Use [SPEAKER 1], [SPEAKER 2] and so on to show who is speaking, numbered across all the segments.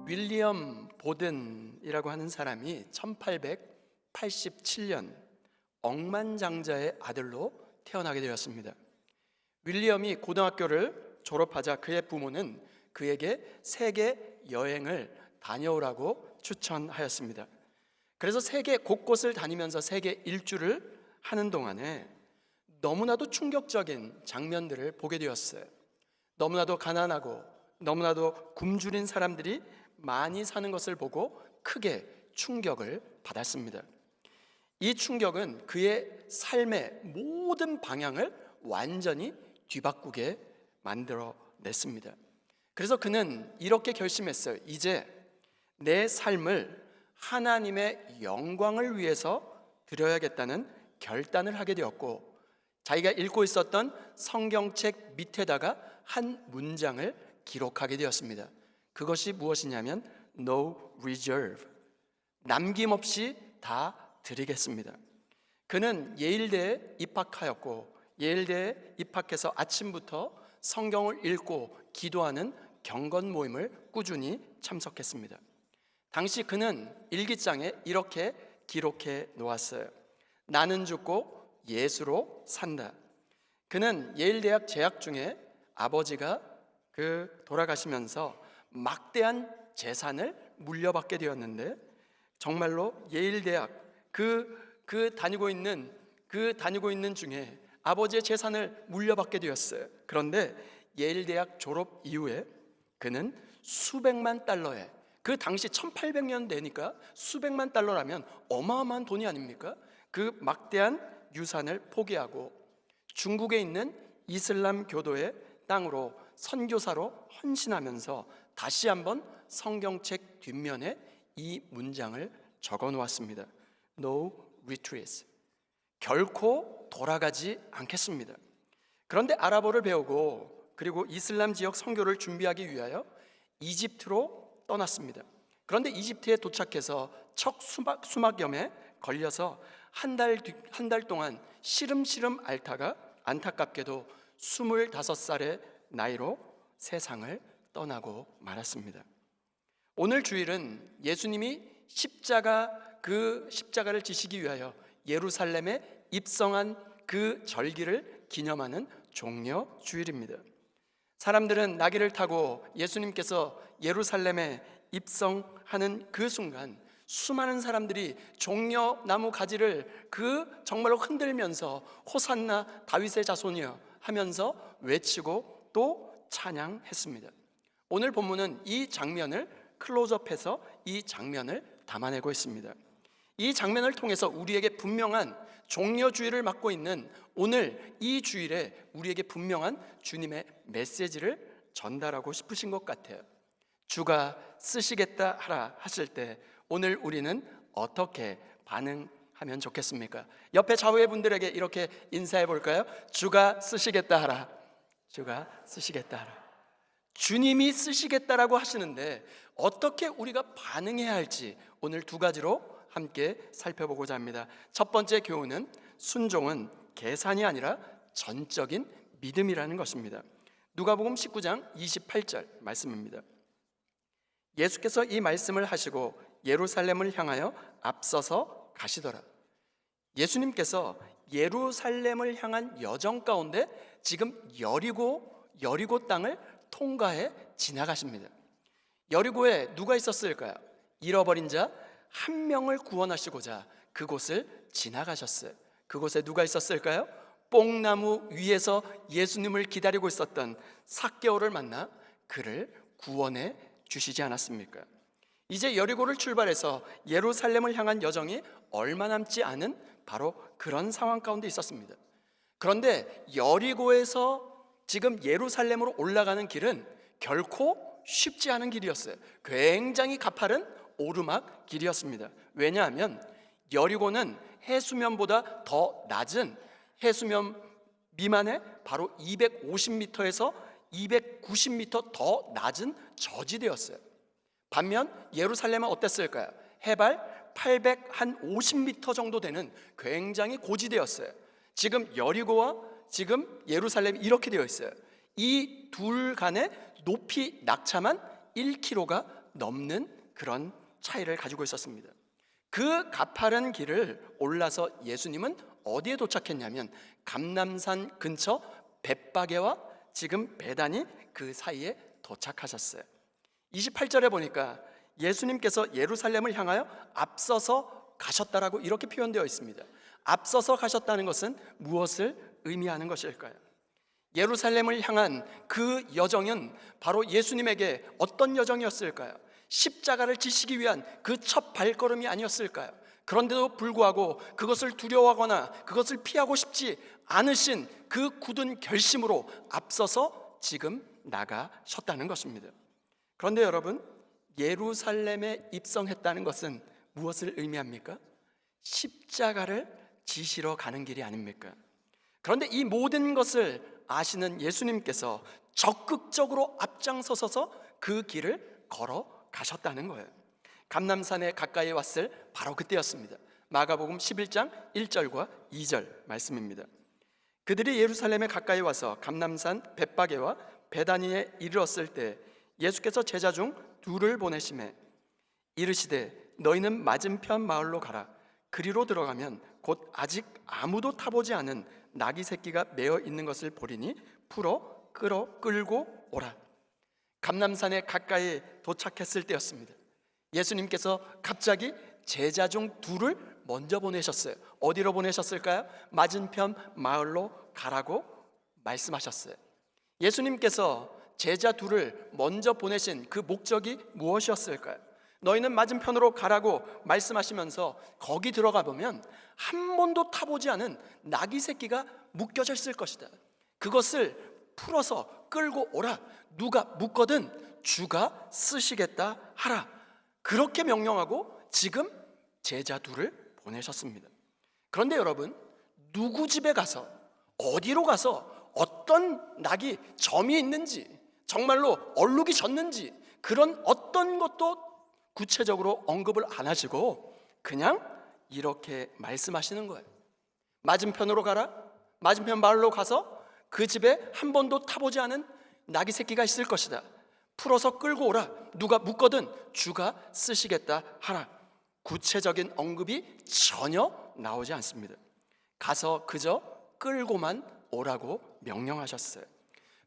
[SPEAKER 1] 윌리엄 보든이라고 하는 사람이 1887년 억만장자의 아들로 태어나게 되었습니다. 윌리엄이 고등학교를 졸업하자 그의 부모는 그에게 세계 여행을 다녀오라고 추천하였습니다. 그래서 세계 곳곳을 다니면서 세계 일주를 하는 동안에 너무나도 충격적인 장면들을 보게 되었어요. 너무나도 가난하고 너무나도 굶주린 사람들이 많이 사는 것을 보고 크게 충격을 받았습니다. 이 충격은 그의 삶의 모든 방향을 완전히 뒤바꾸게 만들어냈습니다. 그래서 그는 이렇게 결심했어요. 이제 내 삶을 하나님의 영광을 위해서 드려야겠다는 결단을 하게 되었고, 자기가 읽고 있었던 성경책 밑에다가 한 문장을 기록하게 되었습니다. 그것이 무엇이냐면 No reserve, 남김없이 다 드리겠습니다. 그는 예일대에 입학하였고, 예일대에 입학해서 아침부터 성경을 읽고 기도하는 경건 모임을 꾸준히 참석했습니다. 당시 그는 일기장에 이렇게 기록해 놓았어요. 나는 죽고 예수로 산다. 그는 예일대학 재학 중에 아버지가 돌아가시면서 막대한 재산을 물려받게 되었는데, 정말로 예일대학 다니고 있는 중에 아버지의 재산을 물려받게 되었어요. 그런데 예일대학 졸업 이후에 그는 수백만 달러에, 그 당시 1800년 되니까 수백만 달러라면 어마어마한 돈이 아닙니까? 그 막대한 유산을 포기하고 중국에 있는 이슬람 교도의 땅으로 선교사로 헌신하면서 다시 한번 성경책 뒷면에 이 문장을 적어 놓았습니다. No retreat, 결코 돌아가지 않겠습니다. 그런데 아랍어를 배우고 그리고 이슬람 지역 선교를 준비하기 위하여 이집트로 떠났습니다. 그런데 이집트에 도착해서 척 수막염에 걸려서 한 달 동안 시름시름 앓다가 안타깝게도 25살의 나이로 세상을 떠나고 말았습니다. 오늘 주일은 예수님이 십자가를 지시기 위하여 예루살렘에 입성한 그 절기를 기념하는 종려 주일입니다. 사람들은 나귀를 타고 예수님께서 예루살렘에 입성하는 그 순간 수많은 사람들이 종려나무 가지를 정말로 흔들면서 호산나 다윗의 자손이여 하면서 외치고 또 찬양했습니다. 오늘 본문은 이 장면을 클로즈업해서 이 장면을 담아내고 있습니다. 이 장면을 통해서 우리에게 분명한 종려주일을 맞고 있는 오늘 이 주일에 우리에게 분명한 주님의 메시지를 전달하고 싶으신 것 같아요. 주가 쓰시겠다 하라 하실 때 오늘 우리는 어떻게 반응하면 좋겠습니까? 옆에 좌우의 분들에게 이렇게 인사해 볼까요? 주가 쓰시겠다 하라. 주가 쓰시겠다 하라. 주님이 쓰시겠다라고 하시는데 어떻게 우리가 반응해야 할지 오늘 두 가지로 함께 살펴보고자 합니다. 첫 번째 교훈은 순종은 계산이 아니라 전적인 믿음이라는 것입니다. 누가복음 19장 28절 말씀입니다. 예수께서 이 말씀을 하시고 예루살렘을 향하여 앞서서 가시더라. 예수님께서 예루살렘을 향한 여정 가운데 지금 여리고 땅을 통과해 지나가십니다. 여리고에 누가 있었을까요? 잃어버린 자 한 명을 구원하시고자 그곳을 지나가셨어요. 그곳에 누가 있었을까요? 뽕나무 위에서 예수님을 기다리고 있었던 삭개오를 만나 그를 구원해 주시지 않았습니까? 이제 여리고를 출발해서 예루살렘을 향한 여정이 얼마 남지 않은 바로 그런 상황 가운데 있었습니다. 그런데 여리고에서 지금 예루살렘으로 올라가는 길은 결코 쉽지 않은 길이었어요. 굉장히 가파른 오르막 길이었습니다. 왜냐하면 여리고는 해수면보다 더 낮은 해수면 미만의 바로 250m에서 290m 더 낮은 저지대였어요. 반면 예루살렘은 어땠을까요? 해발 850m 정도 되는 굉장히 고지대였어요. 지금 여리고와 지금 예루살렘이 이렇게 되어 있어요. 이 둘 간의 높이 낙차만 1km가 넘는 그런 차이를 가지고 있었습니다. 그 가파른 길을 올라서 예수님은 어디에 도착했냐면 감람산 근처 벳바게와 지금 베다니 그 사이에 도착하셨어요. 28절에 보니까 예수님께서 예루살렘을 향하여 앞서서 가셨다라고 이렇게 표현되어 있습니다. 앞서서 가셨다는 것은 무엇을 의미하는 것일까요? 예루살렘을 향한 그 여정은 바로 예수님에게 어떤 여정이었을까요? 십자가를 지시기 위한 그 첫 발걸음이 아니었을까요? 그런데도 불구하고 그것을 두려워하거나 그것을 피하고 싶지 않으신 그 굳은 결심으로 앞서서 지금 나가셨다는 것입니다. 그런데 여러분, 예루살렘에 입성했다는 것은 무엇을 의미합니까? 십자가를 지시러 가는 길이 아닙니까? 그런데 이 모든 것을 아시는 예수님께서 적극적으로 앞장서서 그 길을 걸어 가셨다는 거예요. 감람산에 가까이 왔을 바로 그때였습니다. 마가복음 11장 1절과 2절 말씀입니다. 그들이 예루살렘에 가까이 와서 감람산 벳바게와 베다니에 이르렀을 때 예수께서 제자 중 둘을 보내시매 이르시되 너희는 맞은편 마을로 가라. 그리로 들어가면 곧 아직 아무도 타보지 않은 나귀 새끼가 매어 있는 것을 보리니 풀어 끌고 오라. 감람산에 가까이 도착했을 때였습니다. 예수님께서 갑자기 제자 중 둘을 먼저 보내셨어요. 어디로 보내셨을까요? 맞은편 마을로 가라고 말씀하셨어요. 예수님께서 제자 둘을 먼저 보내신 그 목적이 무엇이었을까요? 너희는 맞은편으로 가라고 말씀하시면서 거기 들어가 보면 한 번도 타보지 않은 나귀 새끼가 묶여져 있을 것이다. 그것을 풀어서 끌고 오라. 누가 묶거든 주가 쓰시겠다 하라. 그렇게 명령하고 지금 제자 둘을 보내셨습니다. 그런데 여러분, 누구 집에 가서 어디로 가서 어떤 낙이 점이 있는지 정말로 얼룩이 졌는지 그런 어떤 것도 구체적으로 언급을 안 하시고 그냥 이렇게 말씀하시는 거예요. 맞은편으로 가라. 맞은편 마을로 가서 그 집에 한 번도 타보지 않은 나귀 새끼가 있을 것이다. 풀어서 끌고 오라. 누가 묻거든 주가 쓰시겠다 하라. 구체적인 언급이 전혀 나오지 않습니다. 가서 그저 끌고만 오라고 명령하셨어요.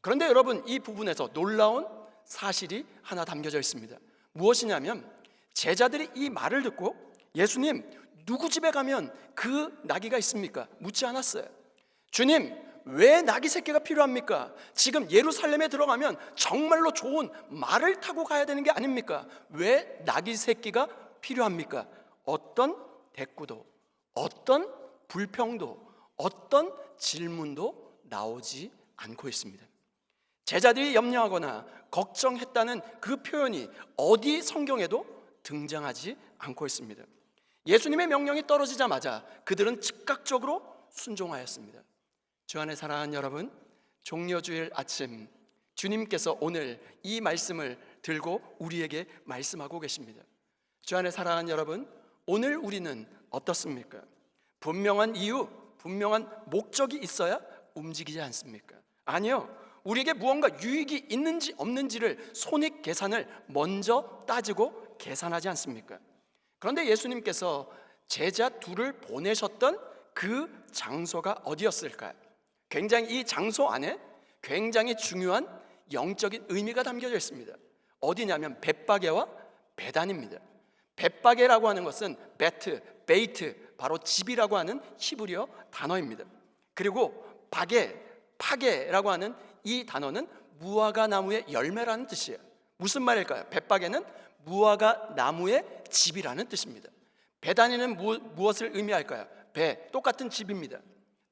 [SPEAKER 1] 그런데 여러분, 이 부분에서 놀라운 사실이 하나 담겨져 있습니다. 무엇이냐면 제자들이 이 말을 듣고 예수님, 누구 집에 가면 그 나귀가 있습니까? 묻지 않았어요. 주님, 왜 나귀 새끼가 필요합니까? 지금 예루살렘에 들어가면 정말로 좋은 말을 타고 가야 되는 게 아닙니까? 왜 나귀 새끼가 필요합니까? 어떤 대꾸도, 어떤 불평도, 어떤 질문도 나오지 않고 있습니다. 제자들이 염려하거나 걱정했다는 그 표현이 어디 성경에도 등장하지 않고 있습니다. 예수님의 명령이 떨어지자마자 그들은 즉각적으로 순종하였습니다. 주 안에 사랑하는 여러분, 종려주일 아침 주님께서 오늘 이 말씀을 들고 우리에게 말씀하고 계십니다. 주 안에 사랑하는 여러분, 오늘 우리는 어떻습니까? 분명한 이유, 분명한 목적이 있어야 움직이지 않습니까? 아니요, 우리에게 무언가 유익이 있는지 없는지를 손익 계산을 먼저 따지고 계산하지 않습니까? 그런데 예수님께서 제자 둘을 보내셨던 그 장소가 어디였을까요? 굉장히 이 장소 안에 굉장히 중요한 영적인 의미가 담겨져 있습니다. 어디냐면 벳바게와 베단입니다. 벳바게라고 하는 것은 베이트, 바로 집이라고 하는 히브리어 단어입니다. 그리고 파게라고 하는 이 단어는 무화과 나무의 열매라는 뜻이에요. 무슨 말일까요? 벳바게는 무화과 나무의 집이라는 뜻입니다. 베다니는 무엇을 의미할까요? 똑같은 집입니다.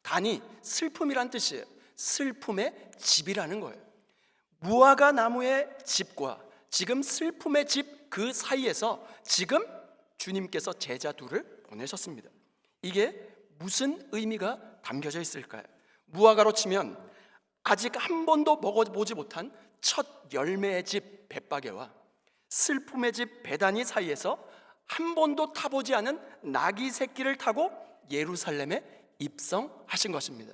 [SPEAKER 1] 단이 슬픔이란 뜻이에요. 슬픔의 집이라는 거예요. 무화과 나무의 집과 지금 슬픔의 집 그 사이에서 지금 주님께서 제자 둘을 보내셨습니다. 이게 무슨 의미가 담겨져 있을까요? 무화과로 치면 아직 한 번도 먹어보지 못한 첫 열매의 집 벳바게와 슬픔의 집 베다니 사이에서 한 번도 타보지 않은 나귀 새끼를 타고 예루살렘에 입성하신 것입니다.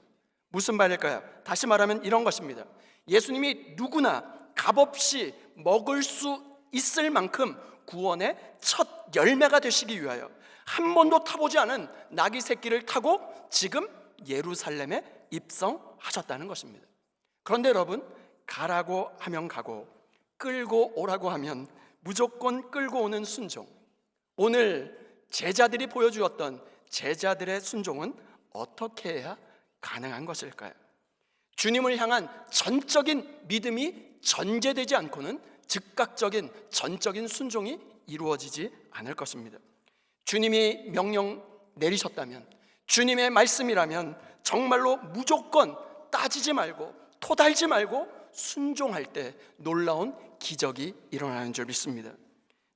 [SPEAKER 1] 무슨 말일까요? 다시 말하면 이런 것입니다. 예수님이 누구나 값없이 먹을 수 있을 만큼 구원의 첫 열매가 되시기 위하여 한 번도 타보지 않은 나귀 새끼를 타고 지금 예루살렘에 입성하셨다는 것입니다. 그런데 여러분, 가라고 하면 가고 끌고 오라고 하면 무조건 끌고 오는 순종, 오늘 제자들이 보여주었던 제자들의 순종은 어떻게 해야 가능한 것일까요? 주님을 향한 전적인 믿음이 전제되지 않고는 즉각적인 전적인 순종이 이루어지지 않을 것입니다. 주님이 명령 내리셨다면, 주님의 말씀이라면 정말로 무조건 따지지 말고 토달지 말고 순종할 때 놀라운 기적이 일어나는 줄 믿습니다.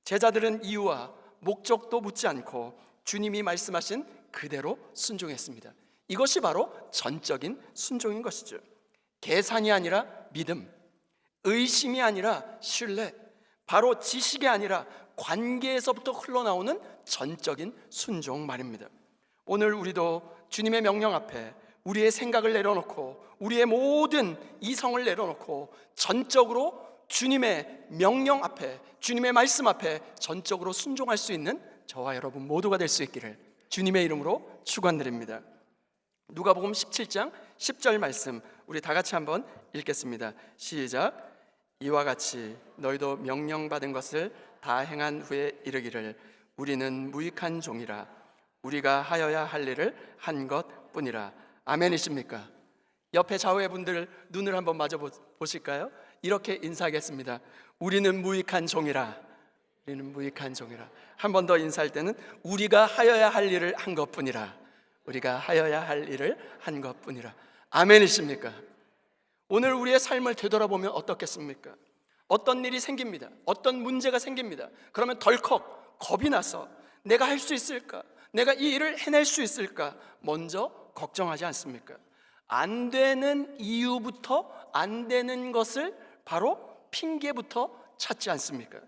[SPEAKER 1] 제자들은 이유와 목적도 묻지 않고 주님이 말씀하신 그대로 순종했습니다. 이것이 바로 전적인 순종인 것이죠. 계산이 아니라 믿음, 의심이 아니라 신뢰, 바로 지식이 아니라 관계에서부터 흘러나오는 전적인 순종 말입니다. 오늘 우리도 주님의 명령 앞에 우리의 생각을 내려놓고 우리의 모든 이성을 내려놓고 전적으로 주님의 명령 앞에, 주님의 말씀 앞에 전적으로 순종할 수 있는 저와 여러분 모두가 될 수 있기를 주님의 이름으로 축원드립니다. 누가복음 17장 10절 말씀 우리 다 같이 한번 읽겠습니다. 시작. 이와 같이 너희도 명령받은 것을 다 행한 후에 이르기를 우리는 무익한 종이라 우리가 하여야 할 일을 한 것뿐이라. 아멘이십니까? 옆에 좌우의 분들 눈을 한번 마주 보실까요? 이렇게 인사하겠습니다. 우리는 무익한 종이라. 우리는 무익한 종이라. 한 번 더 인사할 때는 우리가 하여야 할 일을 한 것뿐이라. 우리가 하여야 할 일을 한 것뿐이라. 아멘이십니까? 오늘 우리의 삶을 되돌아보면 어떻겠습니까? 어떤 일이 생깁니다. 어떤 문제가 생깁니다. 그러면 덜컥 겁이 나서 내가 할 수 있을까? 내가 이 일을 해낼 수 있을까? 먼저 걱정하지 않습니까? 안 되는 이유부터, 안 되는 것을 바로 핑계부터 찾지 않습니까?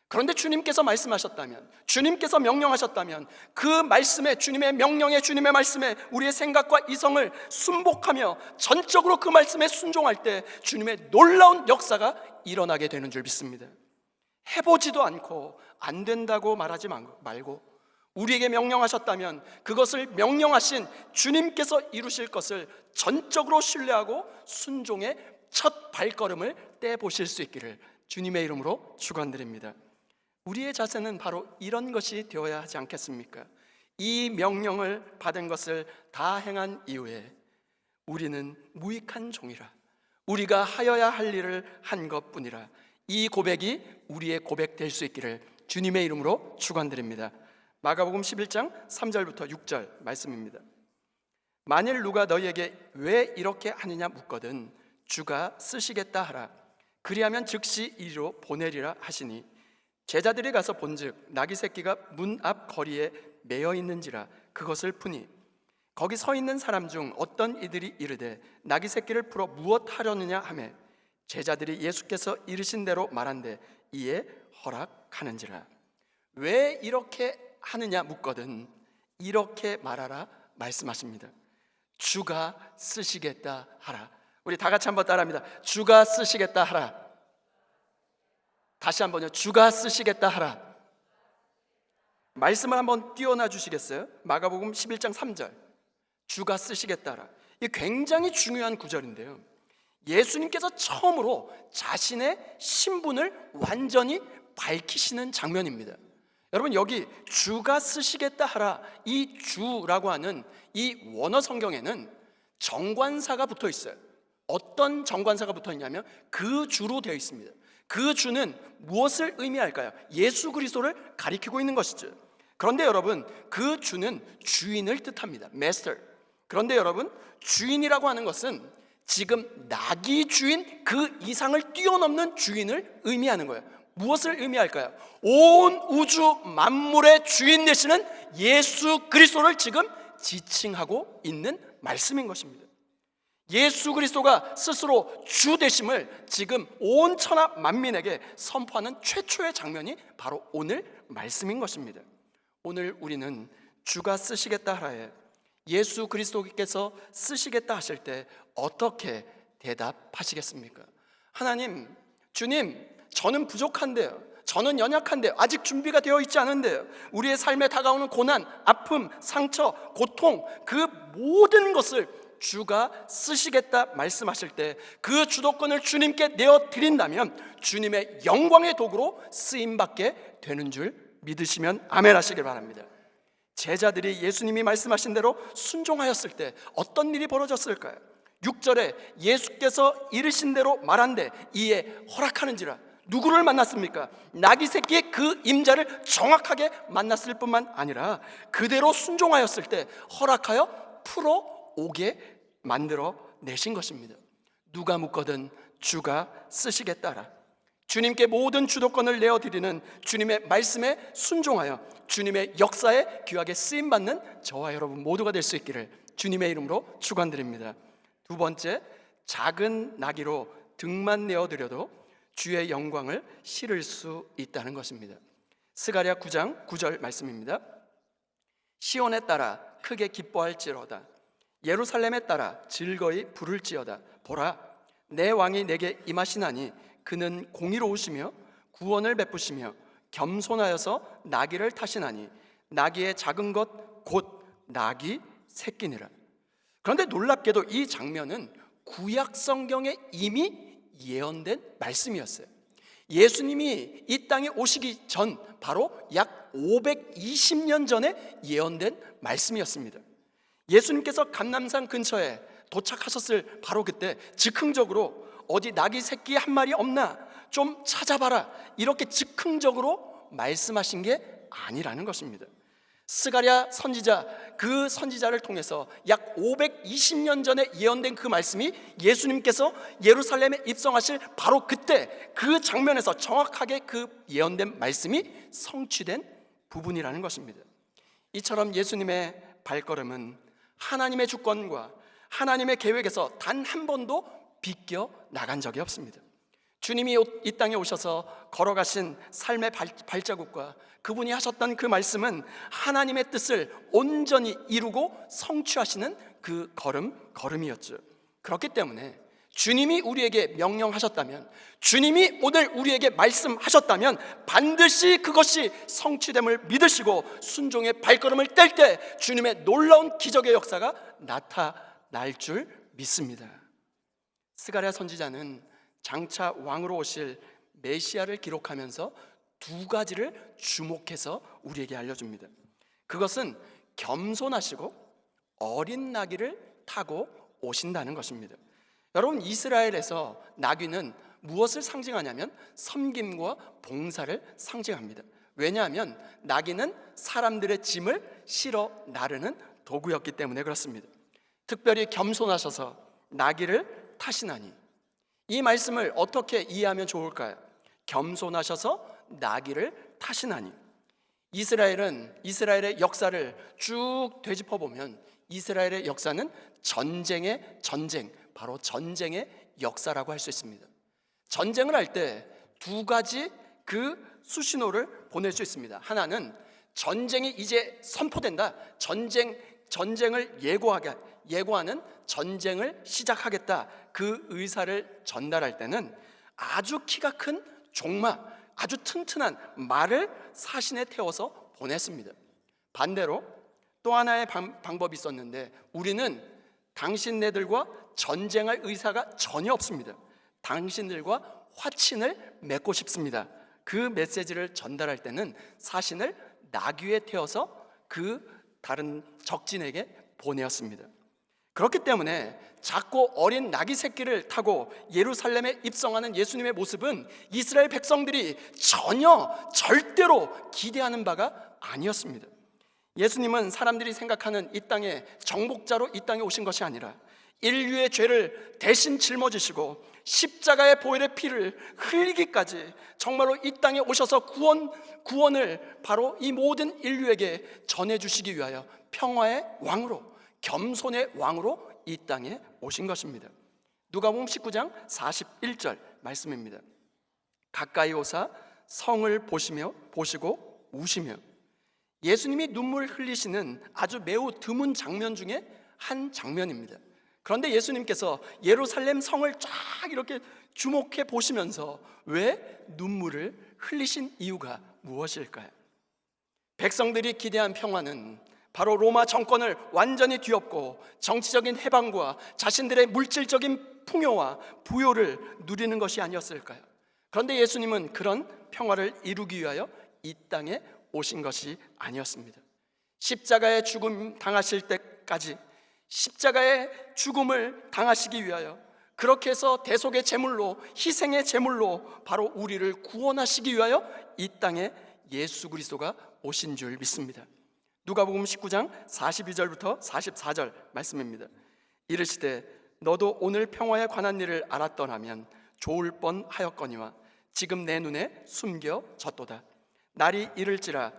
[SPEAKER 1] 그런데 주님께서 말씀하셨다면, 주님께서 명령하셨다면 그 말씀에, 주님의 명령에, 주님의 말씀에 우리의 생각과 이성을 순복하며 전적으로 그 말씀에 순종할 때 주님의 놀라운 역사가 일어나게 되는 줄 믿습니다. 해보지도 않고 안 된다고 말하지 말고 우리에게 명령하셨다면 그것을 명령하신 주님께서 이루실 것을 전적으로 신뢰하고 순종의 첫 발걸음을 떼보실 수 있기를 주님의 이름으로 축원드립니다. 우리의 자세는 바로 이런 것이 되어야 하지 않겠습니까? 이 명령을 받은 것을 다 행한 이후에 우리는 무익한 종이라, 우리가 하여야 할 일을 한 것뿐이라. 이 고백이 우리의 고백 될 수 있기를 주님의 이름으로 축원드립니다. 마가복음 11장 3절부터 6절 말씀입니다. 만일 누가 너희에게 왜 이렇게 하느냐 묻거든 주가 쓰시겠다 하라. 그리하면 즉시 이리로 보내리라 하시니 제자들이 가서 본즉 나귀 새끼가 문 앞 거리에 매여 있는지라 그것을 푸니 거기 서 있는 사람 중 어떤 이들이 이르되 나귀 새끼를 풀어 무엇 하려느냐 하매 제자들이 예수께서 이르신 대로 말한대 이에 허락하는지라. 왜 이렇게 하느냐 묻거든 이렇게 말하라 말씀하십니다. 주가 쓰시겠다 하라. 우리 다 같이 한번 따라합니다. 주가 쓰시겠다 하라. 다시 한번요. 주가 쓰시겠다 하라. 말씀을 한번 띄워놔 주시겠어요? 마가복음 11장 3절 주가 쓰시겠다 하라. 이게 굉장히 중요한 구절인데요, 예수님께서 처음으로 자신의 신분을 완전히 밝히시는 장면입니다. 여러분, 여기 주가 쓰시겠다 하라, 이 주라고 하는 이 원어 성경에는 정관사가 붙어 있어요. 어떤 정관사가 붙어 있냐면 그 주로 되어 있습니다. 그 주는 무엇을 의미할까요? 예수 그리스도를 가리키고 있는 것이죠. 그런데 여러분, 그 주는 주인을 뜻합니다. Master. 그런데 여러분, 주인이라고 하는 것은 지금 나귀 주인 그 이상을 뛰어넘는 주인을 의미하는 거예요. 무엇을 의미할까요? 온 우주 만물의 주인 되시는 예수 그리스도를 지금 지칭하고 있는 말씀인 것입니다. 예수 그리스도가 스스로 주 되심을 지금 온 천하 만민에게 선포하는 최초의 장면이 바로 오늘 말씀인 것입니다. 오늘 우리는 주가 쓰시겠다 하라에 예수 그리스도께서 쓰시겠다 하실 때 어떻게 대답하시겠습니까? 하나님, 주님, 저는 부족한데요. 저는 연약한데 아직 준비가 되어 있지 않은데요. 우리의 삶에 다가오는 고난, 아픔, 상처, 고통, 그 모든 것을 주가 쓰시겠다 말씀하실 때 그 주도권을 주님께 내어드린다면 주님의 영광의 도구로 쓰임받게 되는 줄 믿으시면 아멘 하시길 바랍니다. 제자들이 예수님이 말씀하신 대로 순종하였을 때 어떤 일이 벌어졌을까요? 6절에 예수께서 이르신 대로 말한대 이에 허락하는지라. 누구를 만났습니까? 나귀 새끼의 그 임자를 정확하게 만났을 뿐만 아니라 그대로 순종하였을 때 허락하여 풀어오게 만들어 내신 것입니다. 누가 묻거든 주가 쓰시겠다라. 주님께 모든 주도권을 내어드리는 주님의 말씀에 순종하여 주님의 역사에 귀하게 쓰임받는 저와 여러분 모두가 될 수 있기를 주님의 이름으로 축원드립니다. 두 번째, 작은 나귀로 등만 내어드려도 주의 영광을 실을 수 있다는 것입니다. 스가랴 9장 9절 말씀입니다. 시온에 따라 크게 기뻐할지로다. 예루살렘에 따라 즐거이 부를지어다. 보라, 내 왕이 내게 임하시나니 그는 공의로우시며 구원을 베푸시며 겸손하여서 나귀를 타시나니 나귀의 작은 것 곧 나귀 새끼니라. 그런데 놀랍게도 이 장면은 구약 성경에 이미 예언된 말씀이었어요. 예수님이 이 땅에 오시기 전 바로 약 520년 전에 예언된 말씀이었습니다. 예수님께서 감람산 근처에 도착하셨을 바로 그때 즉흥적으로 어디 나귀 새끼 한 마리 없나 좀 찾아봐라 이렇게 즉흥적으로 말씀하신 게 아니라는 것입니다. 스가랴 선지자, 그 선지자를 통해서 약 520년 전에 예언된 그 말씀이 예수님께서 예루살렘에 입성하실 바로 그때 그 장면에서 정확하게 그 예언된 말씀이 성취된 부분이라는 것입니다. 이처럼 예수님의 발걸음은 하나님의 주권과 하나님의 계획에서 단 한 번도 비껴 나간 적이 없습니다. 주님이 이 땅에 오셔서 걸어가신 삶의 발자국과 그분이 하셨던 그 말씀은 하나님의 뜻을 온전히 이루고 성취하시는 그 걸음이었죠. 그렇기 때문에 주님이 우리에게 명령하셨다면, 주님이 오늘 우리에게 말씀하셨다면 반드시 그것이 성취됨을 믿으시고 순종의 발걸음을 뗄 때 주님의 놀라운 기적의 역사가 나타날 줄 믿습니다. 스가랴 선지자는 장차 왕으로 오실 메시아를 기록하면서 두 가지를 주목해서 우리에게 알려줍니다. 그것은 겸손하시고 어린 나귀를 타고 오신다는 것입니다. 여러분, 이스라엘에서 나귀는 무엇을 상징하냐면 섬김과 봉사를 상징합니다. 왜냐하면 나귀는 사람들의 짐을 실어 나르는 도구였기 때문에 그렇습니다. 특별히 겸손하셔서 나귀를 타시나니, 이 말씀을 어떻게 이해하면 좋을까요? 겸손하셔서 나귀를 타시나니. 이스라엘의 역사를 쭉 되짚어 보면 이스라엘의 역사는 전쟁의 전쟁, 바로 전쟁의 역사라고 할 수 있습니다. 전쟁을 할 때 두 가지 그 수신호를 보낼 수 있습니다. 하나는 전쟁이 이제 선포된다, 전쟁을 예고하는 전쟁을 시작하겠다, 그 의사를 전달할 때는 아주 키가 큰 종마, 아주 튼튼한 말을 사신에 태워서 보냈습니다. 반대로 또 하나의 방법이 있었는데, 우리는 당신네들과 전쟁할 의사가 전혀 없습니다. 당신들과 화친을 맺고 싶습니다. 그 메시지를 전달할 때는 사신을 나귀에 태워서 그 다른 적진에게 보내었습니다. 그렇기 때문에 작고 어린 나귀 새끼를 타고 예루살렘에 입성하는 예수님의 모습은 이스라엘 백성들이 절대로 기대하는 바가 아니었습니다. 예수님은 사람들이 생각하는 이 땅의 정복자로 이 땅에 오신 것이 아니라 인류의 죄를 대신 짊어지시고 십자가의 보혈의 피를 흘리기까지 정말로 이 땅에 오셔서 구원을 바로 이 모든 인류에게 전해주시기 위하여 평화의 왕으로, 겸손의 왕으로 이 땅에 오신 것입니다. 누가복음 19장 41절 말씀입니다. 가까이 오사 성을 보시고 우시며. 예수님이 눈물 흘리시는 아주 매우 드문 장면 중에 한 장면입니다. 그런데 예수님께서 예루살렘 성을 쫙 이렇게 주목해 보시면서 왜 눈물을 흘리신 이유가 무엇일까요? 백성들이 기대한 평화는 바로 로마 정권을 완전히 뒤엎고 정치적인 해방과 자신들의 물질적인 풍요와 부요를 누리는 것이 아니었을까요? 그런데 예수님은 그런 평화를 이루기 위하여 이 땅에 오신 것이 아니었습니다. 십자가의 죽음 당하실 때까지 십자가의 죽음을 당하시기 위하여 그렇게 해서 대속의 제물로, 희생의 제물로 바로 우리를 구원하시기 위하여 이 땅에 예수 그리스도가 오신 줄 믿습니다. 누가복음 19장 42절부터 44절 말씀입니다. 이르시되 너도 오늘 평화에 관한 일을 알았더라면 좋을 뻔하였거니와 지금 내 눈에 숨겨졌도다. 날이 이를지라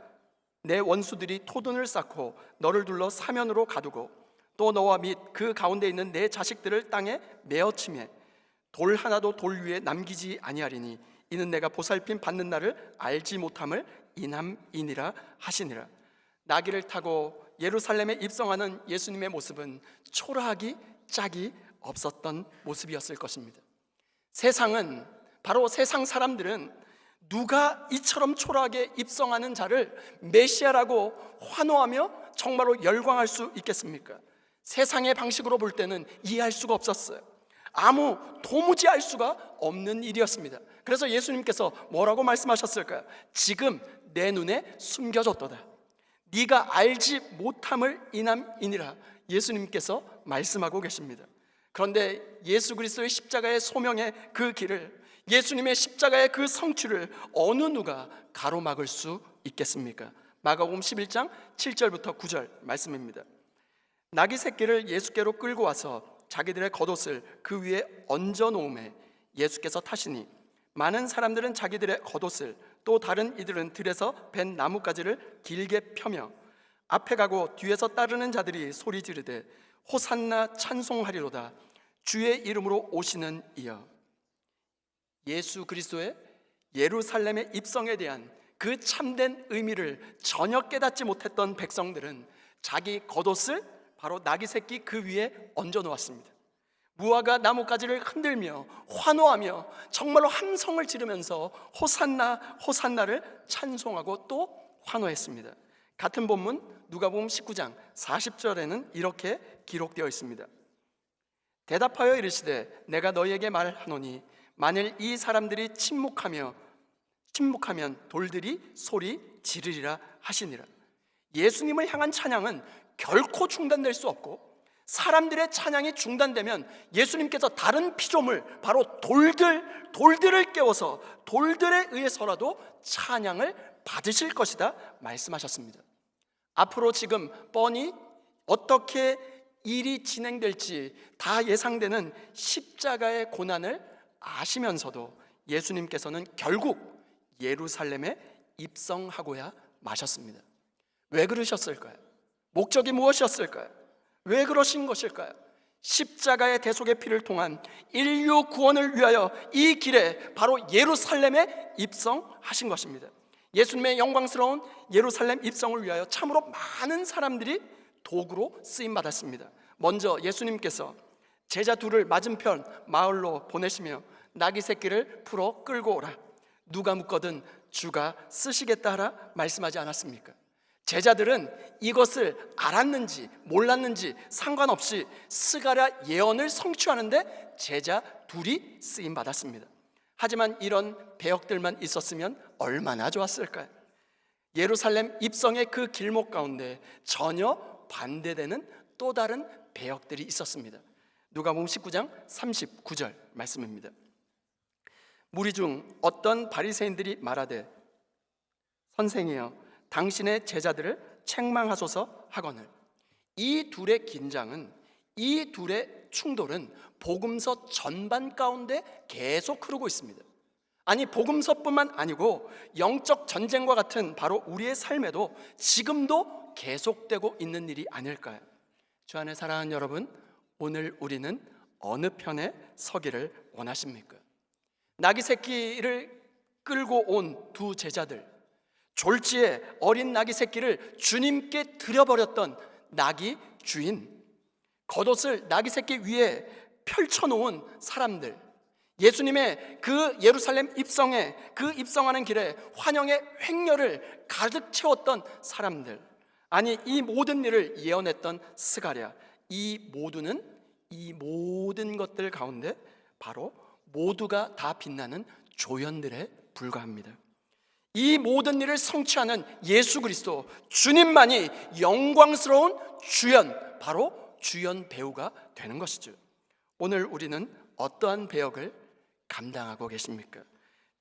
[SPEAKER 1] 내 원수들이 토둔을 쌓고 너를 둘러 사면으로 가두고 또 너와 및 그 가운데 있는 내 자식들을 땅에 메어치매 돌 하나도 돌 위에 남기지 아니하리니 이는 내가 보살핌 받는 날을 알지 못함을 인함이니라 하시니라. 나귀를 타고 예루살렘에 입성하는 예수님의 모습은 초라하기 짝이 없었던 모습이었을 것입니다. 세상은, 바로 세상 사람들은 누가 이처럼 초라하게 입성하는 자를 메시아라고 환호하며 정말로 열광할 수 있겠습니까? 세상의 방식으로 볼 때는 이해할 수가 없었어요. 도무지 알 수가 없는 일이었습니다. 그래서 예수님께서 뭐라고 말씀하셨을까요? 지금 내 눈에 숨겨졌도다. 네가 알지 못함을 인함이니라. 예수님께서 말씀하고 계십니다. 그런데 예수 그리스도의 십자가의 소명의 그 길을, 예수님의 십자가의 그 성취를 어느 누가 가로막을 수 있겠습니까? 마가복음 11장 7절부터 9절 말씀입니다. 나귀 새끼를 예수께로 끌고 와서 자기들의 겉옷을 그 위에 얹어 놓음에 예수께서 타시니 많은 사람들은 자기들의 겉옷을, 또 다른 이들은 들에서 벤 나뭇가지를 길게 펴며 앞에 가고 뒤에서 따르는 자들이 소리 지르되 호산나 찬송하리로다. 주의 이름으로 오시는 이여. 예수 그리스도의 예루살렘의 입성에 대한 그 참된 의미를 전혀 깨닫지 못했던 백성들은 자기 겉옷을 바로 나귀 새끼 그 위에 얹어 놓았습니다. 무화과 나뭇가지를 흔들며 환호하며 정말로 함성을 지르면서 호산나 호산나를 찬송하고 또 환호했습니다. 같은 본문 누가복음 19장 40절에는 이렇게 기록되어 있습니다. 대답하여 이르시되 내가 너희에게 말하노니 만일 이 사람들이 침묵하면 돌들이 소리 지르리라 하시니라. 예수님을 향한 찬양은 결코 중단될 수 없고, 사람들의 찬양이 중단되면 예수님께서 다른 피조물, 바로 돌들을 깨워서 돌들에 의해서라도 찬양을 받으실 것이다 말씀하셨습니다. 앞으로 지금 뻔히 어떻게 일이 진행될지 다 예상되는 십자가의 고난을 아시면서도 예수님께서는 결국 예루살렘에 입성하고야 마셨습니다. 왜 그러셨을까요? 목적이 무엇이었을까요? 왜 그러신 것일까요? 십자가의 대속의 피를 통한 인류 구원을 위하여 이 길에 바로 예루살렘에 입성하신 것입니다. 예수님의 영광스러운 예루살렘 입성을 위하여 참으로 많은 사람들이 도구로 쓰임받았습니다. 먼저 예수님께서 제자 둘을 맞은편 마을로 보내시며 나귀 새끼를 풀어 끌고 오라. 누가 묻거든 주가 쓰시겠다 하라 말씀하지 않았습니까? 제자들은 이것을 알았는지 몰랐는지 상관없이 스가랴 예언을 성취하는데 제자 둘이 쓰임받았습니다. 하지만 이런 배역들만 있었으면 얼마나 좋았을까요? 예루살렘 입성의 그 길목 가운데 전혀 반대되는 또 다른 배역들이 있었습니다. 누가복음 19장 39절 말씀입니다. 무리 중 어떤 바리새인들이 말하되 선생이여 당신의 제자들을 책망하소서 하거늘. 이 둘의 긴장은, 이 둘의 충돌은 복음서 전반 가운데 계속 흐르고 있습니다. 아니, 복음서뿐만 아니고 영적 전쟁과 같은 바로 우리의 삶에도 지금도 계속되고 있는 일이 아닐까요? 주 안에 사랑하는 여러분, 오늘 우리는 어느 편에 서기를 원하십니까? 나귀 새끼를 끌고 온 두 제자들, 졸지에 어린 나귀 새끼를 주님께 드려버렸던 나귀 주인, 겉옷을 나귀 새끼 위에 펼쳐놓은 사람들, 예수님의 그 예루살렘 입성에, 그 입성하는 길에 환영의 횡렬을 가득 채웠던 사람들, 아니 이 모든 일을 예언했던 스가랴, 이 모든 것들 가운데 바로 모두가 다 빛나는 조연들에 불과합니다. 이 모든 일을 성취하는 예수 그리스도, 주님만이 영광스러운 주연, 바로 주연 배우가 되는 것이죠. 오늘 우리는 어떠한 배역을 감당하고 계십니까?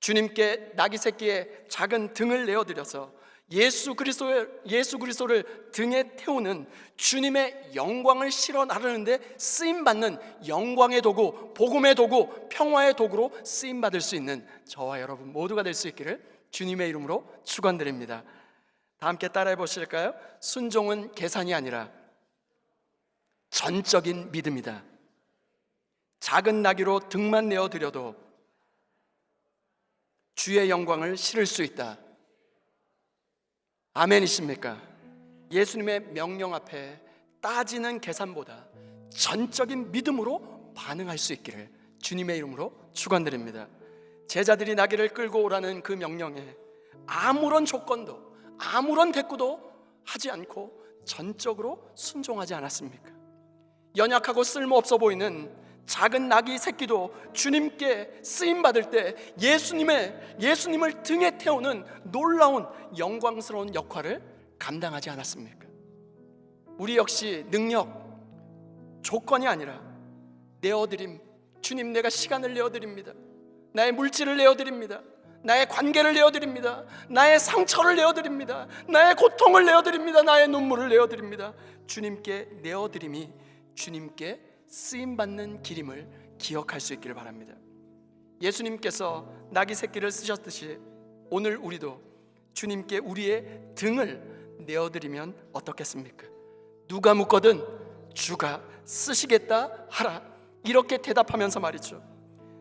[SPEAKER 1] 주님께 나귀 새끼의 작은 등을 내어드려서 예수 그리스도를 등에 태우는 주님의 영광을 실어 나르는데 쓰임받는 영광의 도구, 복음의 도구, 평화의 도구로 쓰임받을 수 있는 저와 여러분 모두가 될 수 있기를 주님의 이름으로 축원드립니다. 다 함께 따라해 보실까요? 순종은 계산이 아니라 전적인 믿음이다. 작은 나귀로 등만 내어드려도 주의 영광을 실을 수 있다. 아멘이십니까? 예수님의 명령 앞에 따지는 계산보다 전적인 믿음으로 반응할 수 있기를 주님의 이름으로 축원드립니다. 제자들이 나귀를 끌고 오라는 그 명령에 아무런 조건도 아무런 대꾸도 하지 않고 전적으로 순종하지 않았습니까? 연약하고 쓸모없어 보이는 작은 나귀 새끼도 주님께 쓰임받을 때 예수님을 등에 태우는 놀라운 영광스러운 역할을 감당하지 않았습니까? 우리 역시 능력, 조건이 아니라 내어드림, 주님 내가 시간을 내어드립니다. 나의 물질을 내어드립니다. 나의 관계를 내어드립니다. 나의 상처를 내어드립니다. 나의 고통을 내어드립니다. 나의 눈물을 내어드립니다. 주님께 내어드림이 주님께 쓰임받는 길임을 기억할 수 있기를 바랍니다. 예수님께서 나귀 새끼를 쓰셨듯이 오늘 우리도 주님께 우리의 등을 내어드리면 어떻겠습니까? 누가 묻거든 주가 쓰시겠다 하라, 이렇게 대답하면서 말이죠.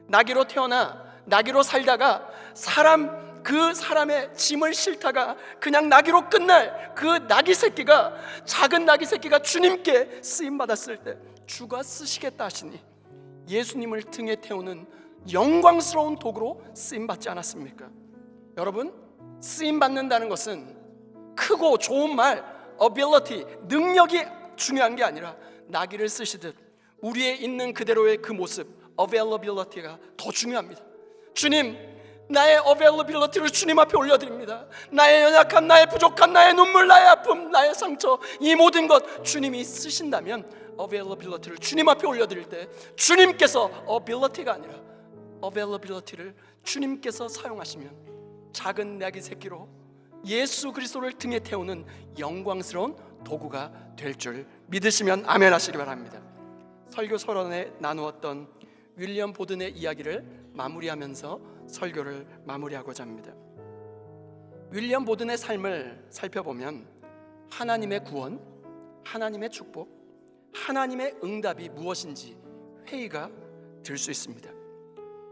[SPEAKER 1] 나귀로 태어나 나귀로 살다가 그 사람의 짐을 싣다가 그냥 나귀로 끝날 그 나귀 새끼가, 작은 나귀 새끼가 주님께 쓰임 받았을 때 주가 쓰시겠다 하시니 예수님을 등에 태우는 영광스러운 도구로 쓰임 받지 않았습니까? 여러분, 쓰임 받는다는 것은 크고 좋은 말, ability, 능력이 중요한 게 아니라 나귀를 쓰시듯 우리의 있는 그대로의 그 모습, availability가 더 중요합니다. 주님, 나의 availability를 주님 앞에 올려드립니다. 나의 연약함, 나의 부족함, 나의 눈물, 나의 아픔, 나의 상처, 이 모든 것 주님이 쓰신다면 availability를 주님 앞에 올려드릴 때 주님께서 ability가 아니라 availability를 주님께서 사용하시면 작은 나귀 새끼로 예수 그리스도를 등에 태우는 영광스러운 도구가 될 줄 믿으시면 아멘 하시기 바랍니다. 설교 서론에 나누었던 윌리엄 보든의 이야기를 마무리하면서 설교를 마무리하고자 합니다. 윌리엄 보든의 삶을 살펴보면 하나님의 구원, 하나님의 축복, 하나님의 응답이 무엇인지 회의가 들 수 있습니다.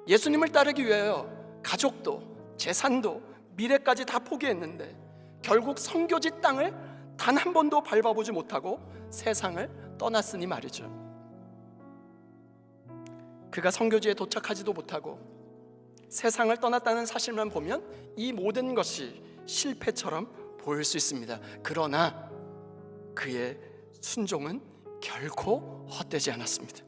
[SPEAKER 1] 예수님을 따르기 위하여 가족도 재산도 미래까지 다 포기했는데 결국 선교지 땅을 단 한 번도 밟아보지 못하고 세상을 떠났으니 말이죠. 그가 선교지에 도착하지도 못하고 세상을 떠났다는 사실만 보면 이 모든 것이 실패처럼 보일 수 있습니다. 그러나 그의 순종은 결코 헛되지 않았습니다.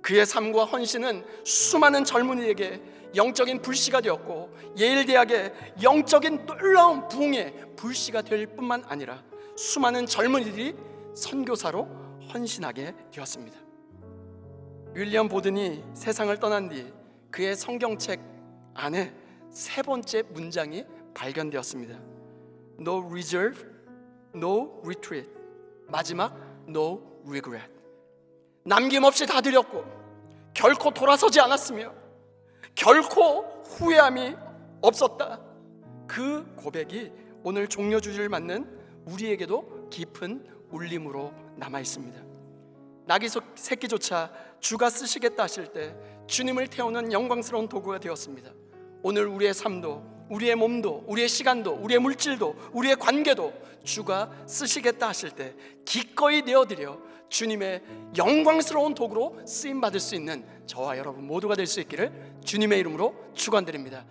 [SPEAKER 1] 그의 삶과 헌신은 수많은 젊은이에게 영적인 불씨가 되었고 예일대학의 영적인 놀라운 부흥의 불씨가 될 뿐만 아니라 수많은 젊은이들이 선교사로 헌신하게 되었습니다. 윌리엄 보든이 세상을 떠난 뒤 그의 성경책 안에 세 번째 문장이 발견되었습니다. No reserve, no retreat. 마지막 no regret. 남김없이 다 드렸고 결코 돌아서지 않았으며 결코 후회함이 없었다. 그 고백이 오늘 종려주지를 맞는 우리에게도 깊은 울림으로 남아 있습니다. 나귀 새끼조차 주가 쓰시겠다 하실 때 주님을 태우는 영광스러운 도구가 되었습니다. 오늘 우리의 삶도 우리의 몸도, 우리의 시간도, 우리의 물질도, 우리의 관계도 주가 쓰시겠다 하실 때 기꺼이 내어드려 주님의 영광스러운 도구로 쓰임받을 수 있는 저와 여러분 모두가 될 수 있기를 주님의 이름으로 축원드립니다.